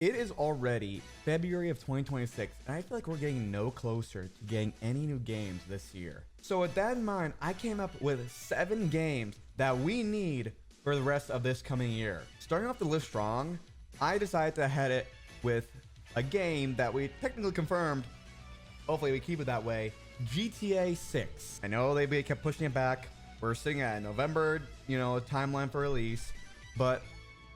It is already February of 2026, and I feel like we're getting no closer to getting any new games this year. So with that in mind, I came up with 7 games that we need for the rest of this coming year. Starting off the list strong, I decided to head it with a game that we technically confirmed. Hopefully we keep it that way. GTA 6. I know they kept pushing it back. We're sitting at November, timeline for release, but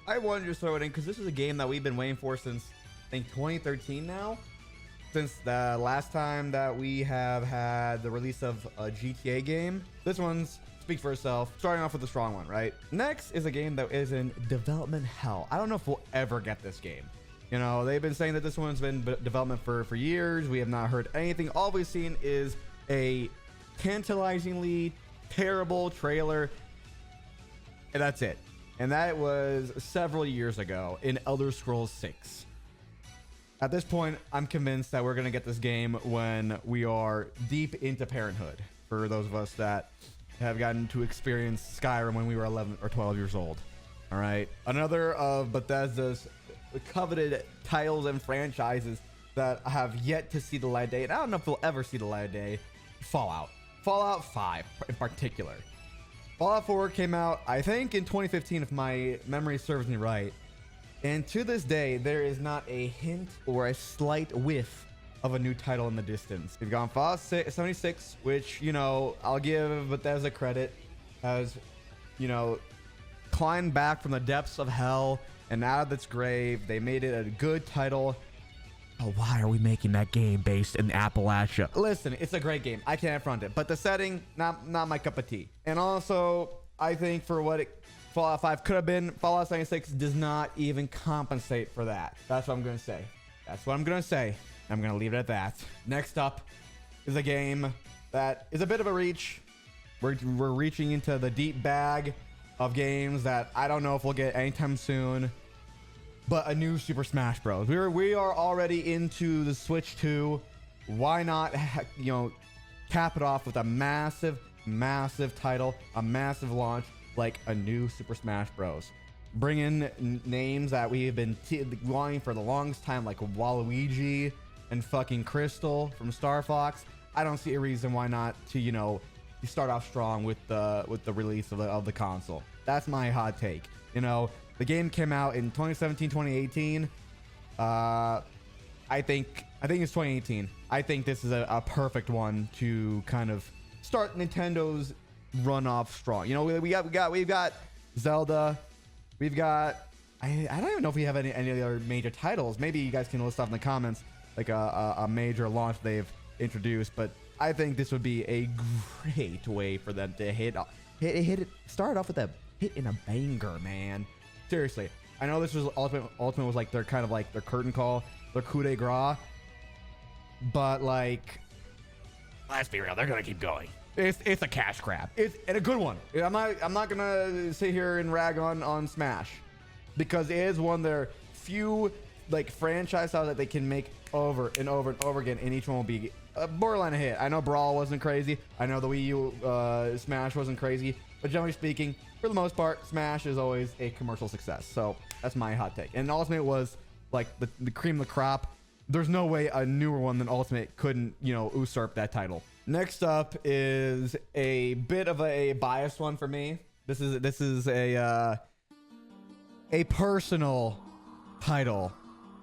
I wanted to throw it in because this is a game that we've been waiting for since, I think, 2013 now. Since the last time that we have had the release of a GTA game. This one's speaks for itself. Starting off with a strong one, right? Next is a game that is in development hell. I don't know if we'll ever get this game. They've been saying that this one's been development for years. We have not heard anything. All we've seen is a tantalizingly terrible trailer, and that's it. And that was several years ago in Elder Scrolls 6. At this point, I'm convinced that we're going to get this game when we are deep into parenthood. For those of us that have gotten to experience Skyrim when we were 11 or 12 years old. All right. Another of Bethesda's coveted titles and franchises that have yet to see the light of day. And I don't know if we'll ever see the light of day. Fallout. Fallout 5 in particular. Fallout 4 came out, I think, in 2015, if my memory serves me right. And to this day, there is not a hint or a slight whiff of a new title in the distance. We've gone Fallout 76, which, I'll give Bethesda credit, has, climbed back from the depths of hell and out of its grave. They made it a good title. Oh, why are we making that game based in Appalachia? Listen, it's a great game. I can't front it, but the setting, not my cup of tea. And also, I think for what Fallout 5 could have been, Fallout 76 does not even compensate for that. That's what I'm going to say. That's what I'm going to say. I'm going to leave it at that. Next up is a game that is a bit of a reach. We're reaching into the deep bag of games that I don't know if we'll get anytime soon. But a new Super Smash Bros. We are already into the Switch 2. Why not, cap it off with a massive title, a massive launch like a new Super Smash Bros. Bring in names that we have been wanting for the longest time, like Waluigi and fucking Crystal from Star Fox. I don't see a reason why not to, you start off strong with the release of the console. That's my hot take. The game came out in 2017, 2018. I think it's 2018. I think this is a perfect one to kind of start Nintendo's run off strong. We've got Zelda. We've got I don't even know if we have any other major titles. Maybe you guys can list off in the comments like a major launch they've introduced. But I think this would be a great way for them to start off with a hit in a banger, man. Seriously, I know this was Ultimate was like their kind of like their curtain call, their coup de grace, but like, let's be real, they're gonna keep going. It's a cash grab. It's a good one. I'm not gonna sit here and rag on Smash because it is one of their few like franchise styles that they can make over and over and over again, and each one will be a borderline a hit. I know Brawl wasn't crazy. I know the Wii U Smash wasn't crazy, but generally speaking, for the most part, Smash is always a commercial success. So that's my hot take. And Ultimate was like the cream of the crop. There's no way a newer one than Ultimate couldn't, usurp that title. Next up is a bit of a biased one for me. This is a personal title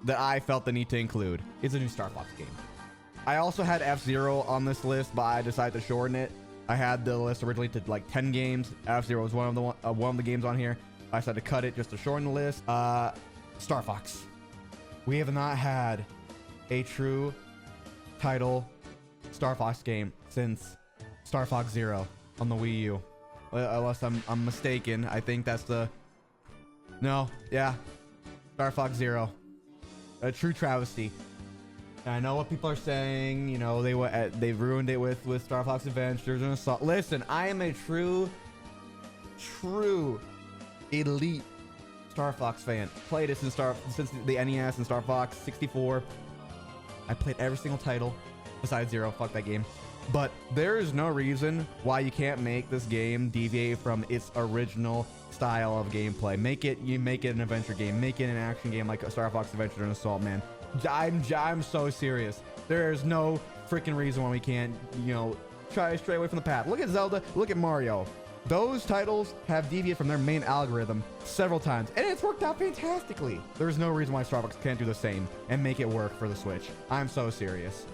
that I felt the need to include. It's a new Star Fox game. I also had F-Zero on this list, but I decided to shorten it. I had the list originally to like 10 games. F-Zero was one of the games on here. I decided to cut it just to shorten the list. Star Fox. We have not had a true title Star Fox game since Star Fox Zero on the Wii U. Unless I'm mistaken. I think that's the... No, yeah. Star Fox Zero. A true travesty. And I know what people are saying. They've ruined it with Star Fox Adventures and Assault. Listen, I am a true elite Star Fox fan. Played it since the NES and Star Fox 64. I played every single title besides Zero. Fuck that game. But there is no reason why you can't make this game deviate from its original style of gameplay. Make it an adventure game, make it an action game like Star Fox Adventure and Assault, man. I'm so serious. There's no freaking reason why we can't, you know, try to stray away from the path. Look at Zelda, look at Mario. Those titles have deviated from their main algorithm several times, and it's worked out fantastically. There's no reason why Star Fox can't do the same and make it work for the Switch. I'm so serious.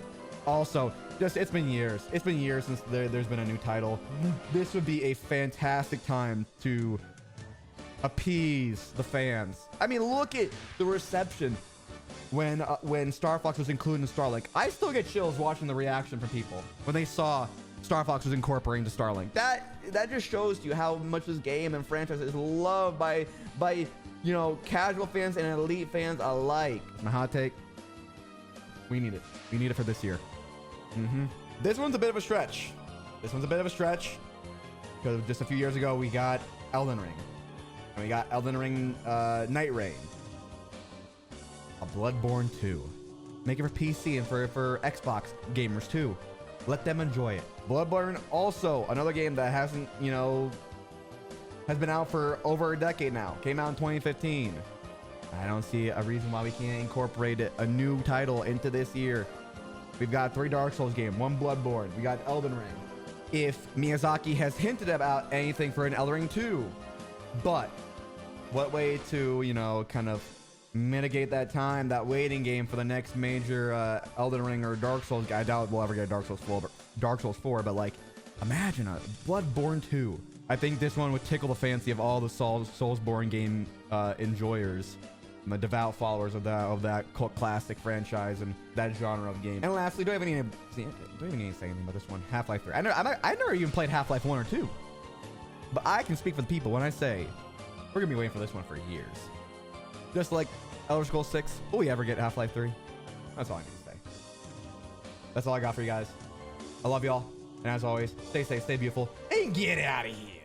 Also, it's been years. It's been years since there's been a new title. This would be a fantastic time to appease the fans. I mean, look at the reception when Star Fox was included in Starlink. I still get chills watching the reaction from people when they saw Star Fox was incorporating to Starlink. That just shows you how much this game and franchise is loved by you know, casual fans and elite fans alike. My hot take: we need it. We need it for this year. This one's a bit of a stretch. Because just a few years ago we got Elden Ring, and we got Elden Ring Night Rain, a Bloodborne 2. Make it for PC and for Xbox gamers too. Let them enjoy it. Bloodborne, also another game that hasn't, you know, has been out for over a decade now. Came out in 2015. I don't see a reason why we can't incorporate a new title into this year. We've got 3 Dark Souls games, 1 Bloodborne. We got Elden Ring. If Miyazaki has hinted about anything for an Elden Ring 2, but what way to, you know, kind of mitigate that time, that waiting game for the next major Elden Ring or Dark Souls. I doubt we'll ever get Dark Souls 4, but like, imagine a Bloodborne 2. I think this one would tickle the fancy of all the Soulsborne game enjoyers, the devout followers of that cult classic franchise and that genre of game. And lastly, do I even need to say anything about this one? Half-Life 3. I never even played Half-Life 1 or 2, but I can speak for the people when I say we're gonna be waiting for this one for years. Just like Elder Scrolls 6. Will we ever get Half-Life 3? That's all I need to say. That's all I got for you guys. I love y'all. And as always, stay safe, stay beautiful, and get out of here.